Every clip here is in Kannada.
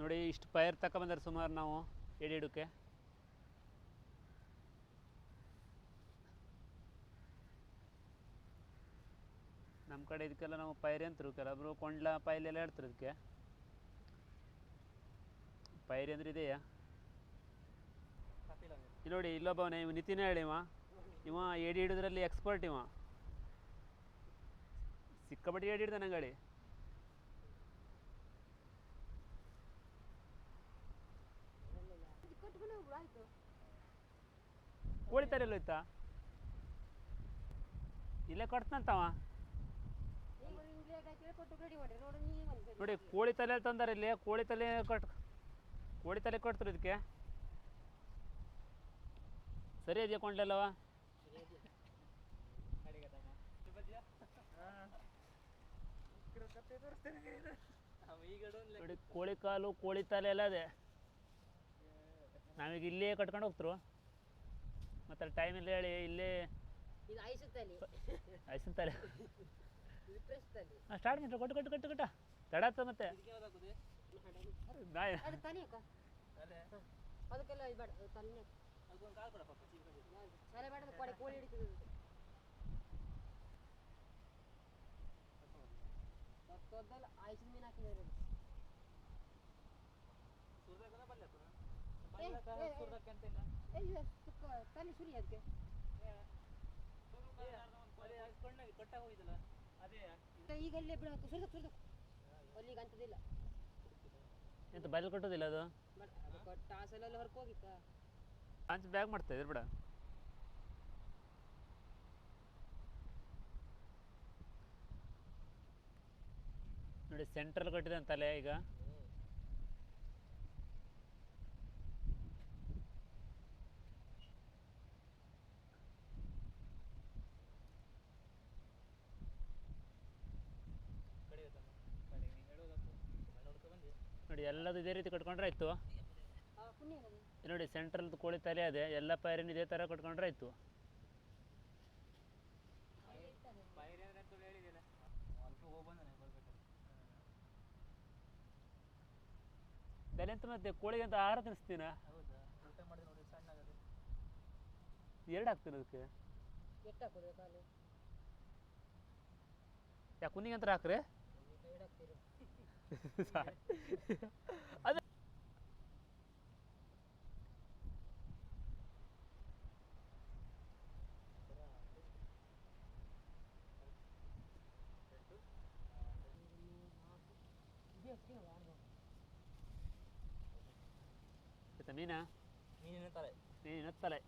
ನೋಡಿ ಇಷ್ಟು ಪೈರ್ ತಗೊಂಬಂದ್ರೆ ಸುಮಾರು ನಾವು ಎಡಿಡಕ್ಕೆ. ನಮ್ಮ ಕಡೆ ಇದಕ್ಕೆಲ್ಲ ನಾವು ಪೈರಿ ಅಂತರು, ಕೆಲವೊಬ್ರು ಕೊಂಡ್ಲ ಪೈಲೆಲ್ಲ ಹೇಳ್ತಾರೆ ಇದಕ್ಕೆ. ಪೈರಿ ಅಂದ್ರೆ ಇದೆಯಾ ನೋಡಿ. ಇಲ್ಲೊಬ್ಬವನೇ ಇವ ನಿತಿನ್ ಹೇಳಿ, ಇವ ಎಡಿ ಹಿಡಿದ್ರಲ್ಲಿ ಎಕ್ಸ್ಪರ್ಟ್. ಇವ ಸಿಕ್ಕಾಪಟ್ಟಿ ಎಡಿ ಹಿಡ್ದಾನೆ ಗಾಡಿ. ಕೋಳಿ ತಲೆ ಹೋಯ್ತಾ ಇಲ್ಲೇ ಕಟ್ತಂತವ ನೋಡಿ. ಕೋಳಿ ತಲೆ ತಂದಾರೆ ಇಲ್ಲಿ. ಕೋಳಿ ತಲೆ ಕಟ್ತಾರೆ ಇದಕ್ಕೆ. ಸರಿ ಇದೆಯಾ ಕೊಂಡ್ಲಲ್ಲವ? ನೋಡಿ ಕೋಳಿ ಕಾಲು ಕೋಳಿ ತಲೆ ಎಲ್ಲ ಅದೇ. ನಾವೀಗ ಇಲ್ಲೇ ಕಟ್ಕೊಂಡು ಹೋಗ್ತರು. ಮತ್ತೆ ಟೈಮ್ ಇಲ್ಲ ಹೇಳಿ ಇಲ್ಲೇ ಐಸನ್ ತಲೆ ಸ್ಟಾರ್ಟ್ ಮಾಡ್ರಿ. ಕೊಟ್ಟು ತಡ ಆಗ್ತದೆ ಮತ್ತೆ. ಎಂತ ಬಯಲು ಕಟ್ಟೋದಿಲ್ಲ ಅದು. ಅಂಚು ಬ್ಯಾಗ್ ಮಾಡ್ತಾ ಇದ್ರ ಬಿಡ. ನೋಡಿ ಸೆಂಟ್ರಲ್ ಕಟ್ಟಿದೆ ಅಂತಲೇ ಈಗ. ನೋಡಿ ಎಲ್ಲದು ಇದೇ ರೀತಿ ಕಟ್ಕೊಂಡ್ರೆ ಆಯ್ತು. ನೋಡಿ ಸೆಂಟ್ರಲ್ದು ಕೋಳಿ ತಲೆ ಅದೇ. ಎಲ್ಲ ಪೈರಿನ ಇದೇ ಥರ ಕಟ್ಕೊಂಡ್ರೆ ಆಯ್ತು. ಬೆಲೆ ಅಂತ ಮತ್ತೆ ಕೋಳಿಗೆ ಅಂತ ಆಹಾರ ತಿನ್ನಿಸ್ತೀನ. ಎರಡು ಹಾಕ್ತೀನಿ ಅದಕ್ಕೆ. ಯಾಕೆ ಕುನ್ನಿಗೆ ಅಂತ ಹಾಕ್ರಿ ಅದು. ಮೀನಾ ಮೀನಿನ ತಲೆ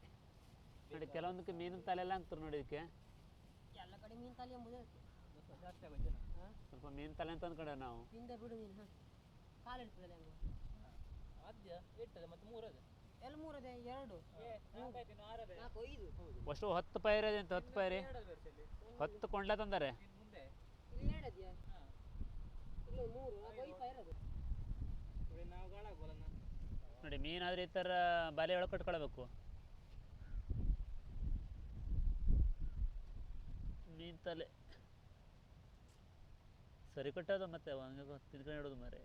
ನೋಡಿ. ಕೆಲವೊಂದಕ್ಕೆ ಮೀನಿನ ತಲೆ ಎಲ್ಲ ಹಾಕ್ತಾರೆ ನೋಡಿ ಇದಕ್ಕೆ. ಎಲ್ಲ ಕಡೆ ಮೀನು ತಲೆ ಎಂಬುದು ಸ್ವಲ್ಪ ಮೀನು ತಲೆ ಅಂತ ಅಂದ್ಕೊಂಡೆ ನಾವು. ಬಿಡು ನೀನು ಕಾಲು ಇಡ್ತದಲ್ಲ ಎಲ್ಲ ಮೂರದೆ ಎರಡು ಅಷ್ಟು 10 ಪೈರ್ ಇದೆ ಅಂತ. 10 ಪೈರಿ 10 ಕೊಂಡ್ಲ ತಂದಾರೆ. ನೋಡಿ ಮೀನಾದ್ರೆ ಈ ಥರ ಬಲೆ ಒಳಗೆ ಕಟ್ಕೊಳ್ಬೇಕು. ಮೀನು ತಲೆ ಸರಿ ಕಟ್ಟೋದು ಮತ್ತೆ ತಿನ್ಕೊಂಡು ಇಡೋದು ಮರೆ.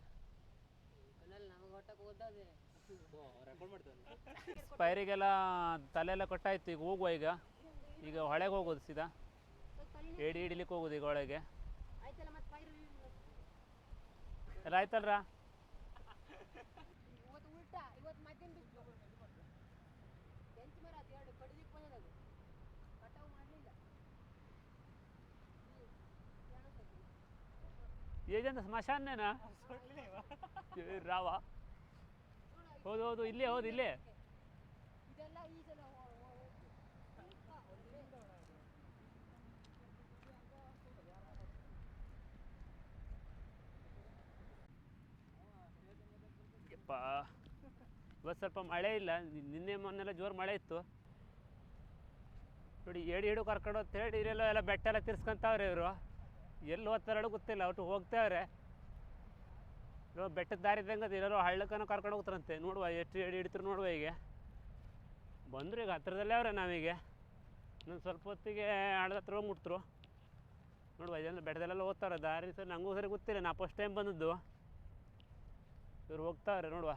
ಪೈರಿಗೆಲ್ಲ ತಲೆ ಎಲ್ಲ ಕಟ್ಟಾಯ್ತು. ಈಗ ಹೋಗುವ. ಈಗ ಹೊಳೆಗೆ ಹೋಗೋದು ಸೀದಾ. ಏಡಿ ಹಿಡಿಲಿಕ್ಕೆ ಹೋಗೋದು ಈಗ ಹೊಳೆಗೆ. ಎಲ್ಲ ಆಯ್ತಲ್ರ? ಏಜೆಂತ ಸ್ಮಶಾನೇನಾ ರಾವ? ಹೌದು ಇಲ್ಲೇ. ಇಲ್ಲೇ ಯಪ್ಪ ಇವತ್ತು ಸ್ವಲ್ಪ ಮಳೆ ಇಲ್ಲ. ನಿನ್ನೆ ಮೊನ್ನೆಲ್ಲ ಜೋರು ಮಳೆ ಇತ್ತು ನೋಡಿ. ಏಡಿ ಹಿಡು ಕರ್ಕೊಂಡು ಹೋಗ್ತೇಳಿ ಇಲ್ಲೆಲ್ಲ ಎಲ್ಲ ಬೆಟ್ಟ ಎಲ್ಲ ತಿರ್ಸ್ಕೊಂತಾವ್ರೆ ಇವರು. ಎಲ್ಲಿ ಹೋಗ್ತಾರೋ ಗೊತ್ತಿಲ್ಲ. ಒಟ್ಟು ಹೋಗ್ತಾವ್ರೆ. ಇವಾಗ ಬೆಟ್ಟದ ದಾರಿ ಇದ್ದಂಗೆ ಎಲ್ಲರೂ ಹಳ್ಳಕ್ಕನ ಕರ್ಕೊಂಡು ಹೋಗ್ತಾರಂತೆ. ನೋಡುವ ಎಷ್ಟು ಏಡಿ ಹಿಡಿತಾರೆ ನೋಡುವ. ಈಗ ಬಂದರು. ಈಗ ಹತ್ರದಲ್ಲೇ ಅವ್ರೆ. ನಾವೀಗ ಇನ್ನೊಂದು ಸ್ವಲ್ಪ ಹೊತ್ತಿಗೆ ಹಳ್ಳದ ಹತ್ರ ಹೋಗಿ ಮುಟ್ತರು ನೋಡುವ. ಇದೆಲ್ಲ ಬೆಟ್ಟದಲ್ಲೆಲ್ಲ ಓದ್ತಾರೆ ದಾರಿ. ಸರ್ ನನಗೂ ಸರಿ ಗೊತ್ತಿಲ್ಲ. ನಾ ಫಸ್ಟ್ ಟೈಮ್ ಬಂದದ್ದು. ಇವ್ರು ಹೋಗ್ತಾವ್ರೆ ನೋಡುವ.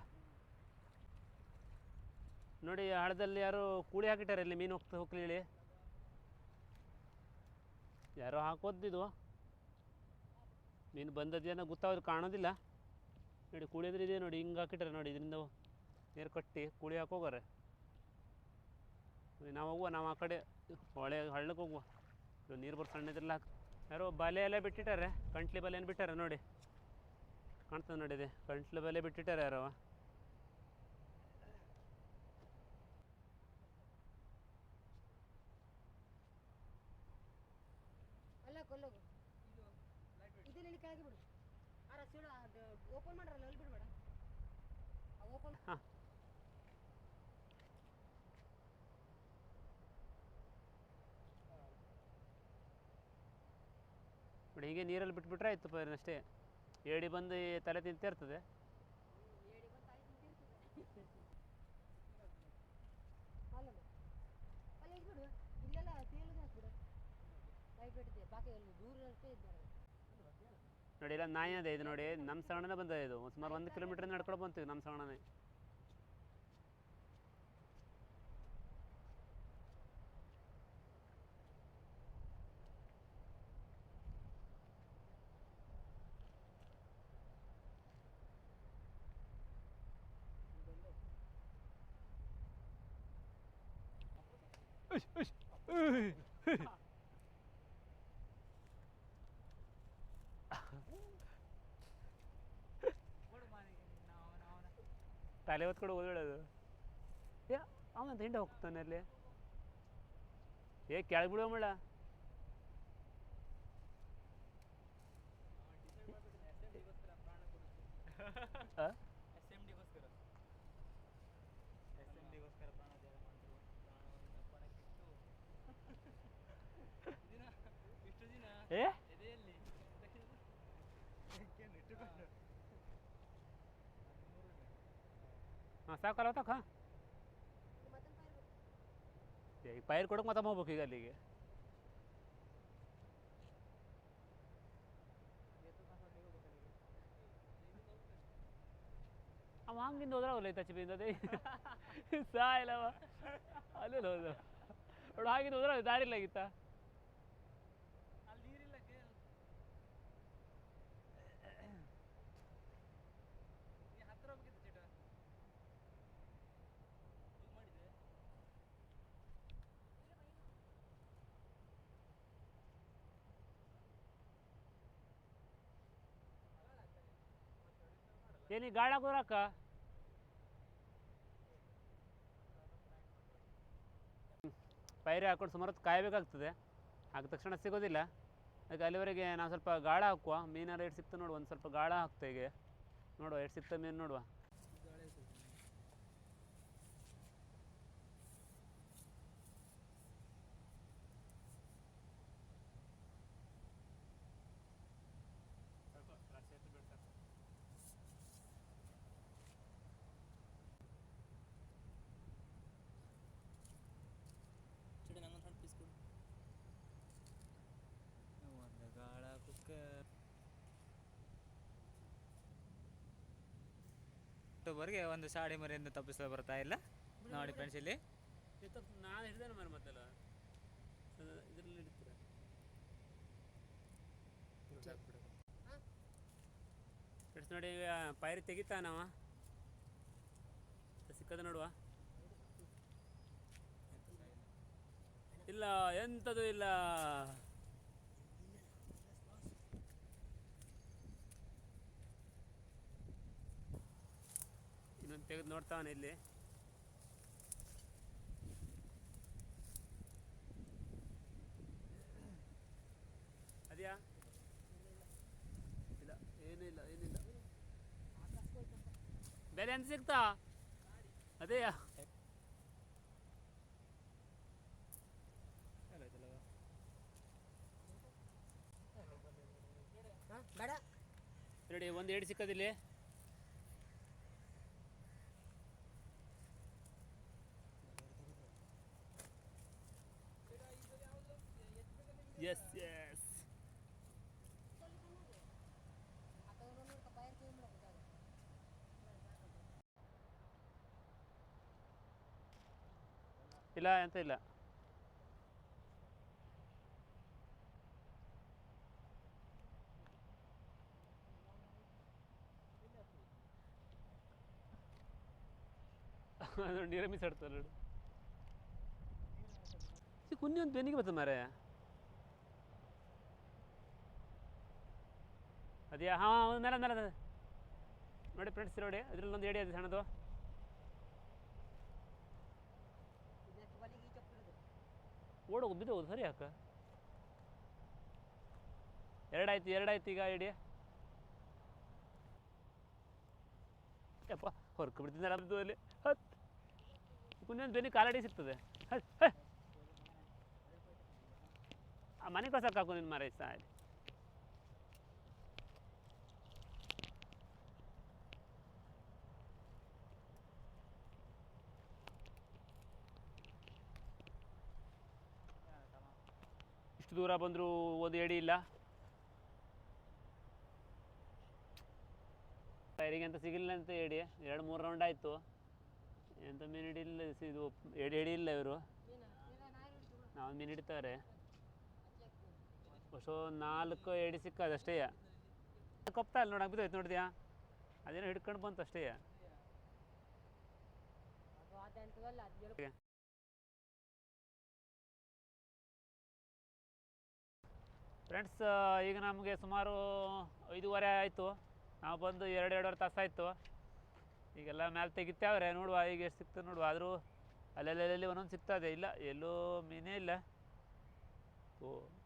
ನೋಡಿ ಹಳ್ಳದಲ್ಲಿ ಯಾರು ಕೂಳಿ ಹಾಕಿಟ್ಟಾರೆ, ಇಲ್ಲಿ ಮೀನು ಹೋಗ್ಲಿ ಹೇಳಿ. ಯಾರೋ ಹಾಕೋದಿದ್ದು ಮೀನು ಬಂದದ್ದೇನೋ ಗೊತ್ತಾಗೋದು ಕಾಣೋದಿಲ್ಲ. ನೋಡಿ ಕೂಳಿ ಅಂದ್ರೆ ಇದೆ ನೋಡಿ, ಹಿಂಗೆ ಹಾಕಿಟ್ಟಾರೆ ನೋಡಿ, ಇದರಿಂದ ನೀರು ಕಟ್ಟಿ ಕೂಳಿ ಹಾಕೋಗಾರೆ. ನಾವು ಹೋಗುವ, ನಾವು ಆ ಕಡೆ ಹೊಳೆ ಹಳ್ಳಕ್ಕೆ ಹೋಗುವ. ನೀರು ಬರೋ ಸಣ್ಣದ್ರೆಲ್ಲ ಯಾರೋ ಬಲೆ ಎಲ್ಲ ಬಿಟ್ಟಿಟ್ಟಾರೆ, ಕಂಟ್ಲಿ ಬಲೆಯನ್ನು ಬಿಟ್ಟಾರೆ ನೋಡಿ, ಕಾಣ್ತದೆ ನೋಡಿ, ಇದೆ ಕಂಟ್ಲಿ ಬಲೆ ಬಿಟ್ಟಿಟ್ಟಾರೆ ಯಾರೋ. ಹಾಂ ನೋಡಿ, ಹೀಗೆ ನೀರಲ್ಲಿ ಬಿಟ್ಬಿಟ್ರೆ ಆಯ್ತು ಅಷ್ಟೇ. ಏಡಿ ಬಂದು ತಲೆ ತಿಂತಾ ಇರ್ತದೆ. ನೋಡಿ ಇಲ್ಲ ನಾಯಿ ಅದೇ ಇದು ನೋಡಿ, ನಮ್ಮ ಸವಣನೇ ಬಂದ ಇದು, ಸುಮಾರು 1 ಕಿಲೋಮೀಟರ್ ನಡ್ಕೊಂಡು ಬಂತೀವಿ ನಮ್ಮ ಸವಣನೇ. ತಲೆ ಹೊತ್ಕೊಂಡು ಓಡೋದು. ಅವನ ಹಿಂಡೆ ಹೋಗ್ತಾನೆ ಅಲ್ಲಿ. ಕೆಳಗೆ ಬಿಡುವ ಮಳ. ಹಾಂ ಸಾಕಲ್ಲ ತಕ್ಕ. ಈಗ ಪೈರ್ ಕೊಡೋಕೆ ಮತ್ತೆ ಹೋಗ್ಬೇಕು ಈಗ ಅಲ್ಲಿಗೆ. ಅವ ಹಂಗಿಂದ ಹೋದ್ರಾಗಲ್ಲ ಐತೆ ಚಿಪಿಂದ ಅದೇ ಸಾ ಇಲ್ಲವ ಅಲ್ಲೆಲ್ಲ ಹೋದ ನೋಡು, ಹಾಗಿಂದ ಹೋದ್ರ ದಾರಿ ಇಲ್ಲ ಆಗಿತ್ತ. ಏನಿ ಗಾಳಿ ಹಾಕೋದ್ರಕ್ಕ ಪೈರೆ ಹಾಕೊಂಡು ಸುಮಾರು ಕಾಯಬೇಕಾಗ್ತದೆ, ಆಗ ತಕ್ಷಣ ಸಿಗೋದಿಲ್ಲ. ಅದಕ್ಕೆ ಅಲ್ಲಿವರೆಗೆ ನಾವು ಸ್ವಲ್ಪ ಗಾಳ ಹಾಕುವ. ಮೀನೆಲ್ಲ ಎಷ್ಟು ಸಿಕ್ತು ನೋಡುವ, ಒಂದು ಸ್ವಲ್ಪ ಗಾಳ ಹಾಕ್ತಾ ಈಗ ನೋಡುವ ಎಷ್ಟು ಸಿಕ್ತ ಮೀನು ನೋಡುವ. ಅಕ್ಟೋಬರ್ಗೆ ಒಂದು ಸಾಡಿ ಮರಿಯಿಂದ ತಪ್ಪಿಸಲು ಬರ್ತಾ ಇಲ್ಲ ನೋಡಿ ಫ್ರೆಂಡ್ಸ್. ಇಲ್ಲಿ ನಾನು ಹಿಡಿದಾನೆ ಮರ ಮತ್ತೆಲ್ಲ ಇದರಲ್ಲಿ ಹಿಡಿತೀರ ಫ್ರೆಂಡ್ಸ್. ನೋಡಿ ಈಗ ಪೈರಿ ತೆಗಿತಾನವ, ಸಿಕ್ಕದ ನೋಡುವ. ಇಲ್ಲ ಎಂಥದ್ದು ಇಲ್ಲ. ಇನ್ನೊಂದು ತೆಗೆದು ನೋಡ್ತಾವನೆ ಇಲ್ಲಿ. ಅದ್ಯಾ ಇಲ್ಲ, ಏನಿಲ್ಲ ಏನಿಲ್ಲ. ಬೇರೆ ಎಂತ ಸಿಗ್ತಾ ಅದೇಯಾ? ರೆಡಿ, ಒಂದು ಏಡು ಸಿಕ್ಕದಿಲ್ಲಿ. ಎಸ್ ಎಸ್ ಇಲ್ಲ ಎಂತ ಇಲ್ಲ. ಅದು ನೀರ ಮಿಸಾಡ್ತಲ್ಲ ನೋಡು. ಕುನ್ನಿ ಒಂದು ಬೆನ್ನಿಗೆ ಬರ್ತದೆ ಮಾರೆ. ಅದೇ ಹಾಂ ಮೇಲೆ ಮೇಲೆ ಅದ ನೋಡಿ ಫ್ರೆಂಡ್ಸ್ ನೋಡಿ, ಅದ್ರಲ್ಲಿ ಒಂದು ಏಡಿ ಅದು ಸಣ್ಣದು. ಓಡೋಗು ಬಿದ್ದೋಗೋದು ಸರಿ ಹಾಕ. ಎರಡಾಯ್ತು ಈಗ ಏಡಿ. ಯಪ್ಪ ಹೊರ್ಕ ಬಿಡ್ತಿದ್ದ ನಮ್ಮದು ಅಲ್ಲಿ. ಹತ್ತು ಕುನ್ನೊಂದು ಬೆನ್ನಿ ಕಾಲಡಿ ಸಿಗ್ತದೆ. ಆ ಮನೆ ಕಳ್ಸಕ್ಕೆ ಹಾಕು ನಿನ್ನ ಮರ ಇಷ್ಟ ಆಯ್ತು. ಇಷ್ಟು ದೂರ ಬಂದರೂ ಒಂದು ಏಡಿ ಇಲ್ಲ. ಟೈರಿಗೆ ಅಂತ ಸಿಗಿಲ್ಲ ಅಂತ ಏಡಿ. 2-3 ರೌಂಡ್ ಆಯಿತು, ಎಂತ ಮೀನು ಹಿಡಿಲ್ಲ. ಇದು ಏಡಿ ಇಲ್ಲ ಇವರು. ನಾವು ಮೀನು ಹಿಡಿತಾರೆ. ಹೊಸ 4 ಏಡಿ ಸಿಕ್ಕದು ಅಷ್ಟೇ. ಕೊಪ್ತಾ ಇಲ್ಲ ನೋಡಂಗೆ ಬಿದ್ದೋಯ್ತು ನೋಡಿದ್ಯಾ, ಅದೇನೋ ಹಿಡ್ಕೊಂಡು ಬಂತು ಅಷ್ಟೇ. ಫ್ರೆಂಡ್ಸ್ ಈಗ ನಮಗೆ ಸುಮಾರು 5:30 ಆಯಿತು. ನಾವು ಬಂದು 2-2.5 ತಾಸು ಆಯಿತು. ಈಗೆಲ್ಲ ಮೇಲೆ ತೆಗಿತಾವ್ರೆ, ನೋಡುವ ಈಗ ಎಷ್ಟು ಸಿಗ್ತದೆ ನೋಡುವ. ಆದರೂ ಅಲ್ಲೆಲ್ಲಿ ಒಂದೊಂದು ಸಿಗ್ತದೆ. ಇಲ್ಲ ಎಲ್ಲೂ ಮೀನೇ ಇಲ್ಲ.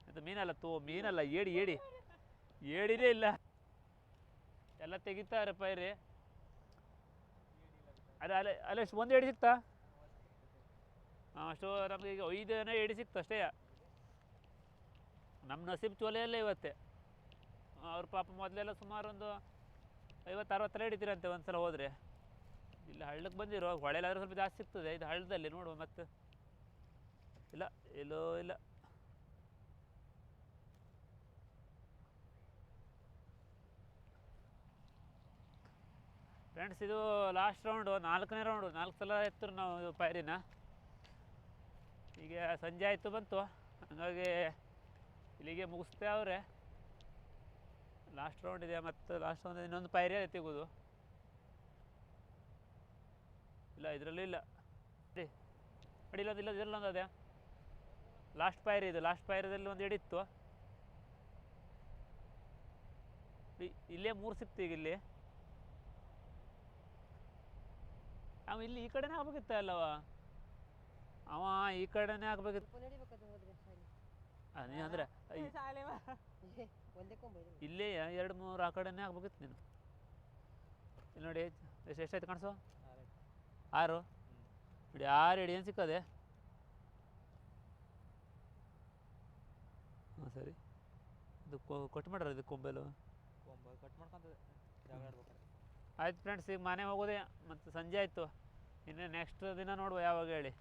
ಎಂತ ಮೀನಲ್ಲ ಮೀನಲ್ಲ, ಏಡಿನೇ ಇಲ್ಲ. ಎಲ್ಲ ತೆಗಿತಾರೆ ಪೈರಿ. ಅಷ್ಟು ಒಂದು ಏಡಿ ಸಿಗ್ತಾ? ಹಾಂ, ಅಷ್ಟು ನಮಗೆ ಈಗ 5 ಏಡಿ ಸಿಕ್ತು ಅಷ್ಟೇ. ನಮ್ಮ ನಸೀಬ್ ಚೋಲೆಯಲ್ಲೇ ಇವತ್ತೇ. ಅವ್ರ ಪಾಪ ಮೊದಲೆಲ್ಲ ಸುಮಾರು ಒಂದು 50-60 ಹಿಡಿತೀರಂತೆ ಒಂದು ಸಲ ಹೋದರೆ. ಇಲ್ಲ ಹಳ್ಳಕ್ಕೆ ಬಂದಿರೋ, ಹೊಳೆಲಾದ್ರೆ ಸ್ವಲ್ಪ ಜಾಸ್ತಿ ಸಿಗ್ತದೆ. ಇದು ಹಳ್ಳದಲ್ಲಿ ನೋಡುವ ಮತ್ತೆ. ಇಲ್ಲ ಎಲ್ಲೋ ಇಲ್ಲ. ಫ್ರೆಂಡ್ಸ್ ಇದು ಲಾಸ್ಟ್ ರೌಂಡು, 4ನೇ ರೌಂಡು. 4 ಸಲ ಎತ್ತರು ನಾವು ಪೈರಿನ. ಈಗ ಸಂಜೆ ಆಯಿತು ಬಂತು, ಹಾಗಾಗಿ ಇಲ್ಲಿಗೆ ಮುಗಿಸ್ತೇವ್ರೆ. ಲಾಸ್ಟ್ ರೌಂಡ್ ಇದೆ, ಮತ್ತು ಲಾಸ್ಟ್ ರೌಂಡ್ ಇನ್ನೊಂದು ಪೈರಿ ತೆಗೋದು. ಇಲ್ಲ ಇದರಲ್ಲೂ ಇಲ್ಲ ನೋಡಿ. ಇದರಲ್ಲೊಂದು ಅದೇ ಲಾಸ್ಟ್ ಪೈರಿ. ಇದು ಲಾಸ್ಟ್ ಪೈರದಲ್ಲಿ ಒಂದು ಹಿಡಿತ್ತು. ಇಲ್ಲೇ 3 ಸಿಕ್ತು ಈಗ ಇಲ್ಲಿ. ಅವ ಇಲ್ಲಿ ಈ ಕಡೆನೇ ಆಗ್ಬೇಕಿತ್ತ ಅಲ್ಲವ, ಅವ ಈ ಕಡೆನೇ ಆಗ್ಬೇಕಿತ್ತು. ಅಂದ್ರೆ ಇಲ್ಲೇ 2-3 ಆ ಕಡೆನೇ ಆಗ್ಬೇಕಿತ್ತು ನೀನು. ಇಲ್ಲಿ ನೋಡಿ ಎಷ್ಟಾಯ್ತು ಕಾಣಿಸೋ? 6 ನೋಡಿ. 6 ಏಡಿ ಏನು ಸಿಕ್ಕದೆ. ಹಾಂ ಸರಿ. ಇದು ಕಟ್ ಮಾಡ್ರ ಇದು ಕೊಂಬೆಲು ಕಟ್ ಮಾಡ್ಕೊಂತದೆ. ಆಯ್ತು ಫ್ರೆಂಡ್ಸ್, ಈಗ ಮನೆ ಹೋಗೋದೆ. ಮತ್ತು ಸಂಜೆ ಆಯಿತು. ಇನ್ನು ನೆಕ್ಸ್ಟ್ ದಿನ ನೋಡುವ ಯಾವಾಗ ಹೇಳಿ.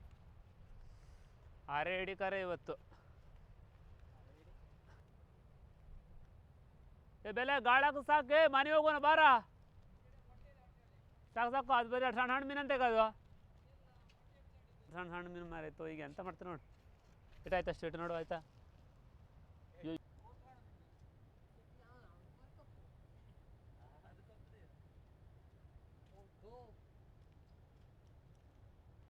6 ಏಡಿ ಕರೆ ಇವತ್ತು. ಬೆಲೆ ಗಾಳಾಕು ಸಾಕೆ, ಮನೆ ಹೋಗೋಣ ಬಾರ. ಸಾಕು ಅದು ಬೇರೆ ಸಣ್ಣ ಮೀನು ಅಂತ ಅದು. ಸಣ್ಣ ಮೀನು ಮಾರಾಯ್ತು. ಈಗ ಎಂತ ಮಾಡ್ತೀನಿ ನೋಡು. ಇಟ್ಟಾಯ್ತು ಅಷ್ಟು ಇಟ್ಟು ನೋಡು ಆಯ್ತಾ.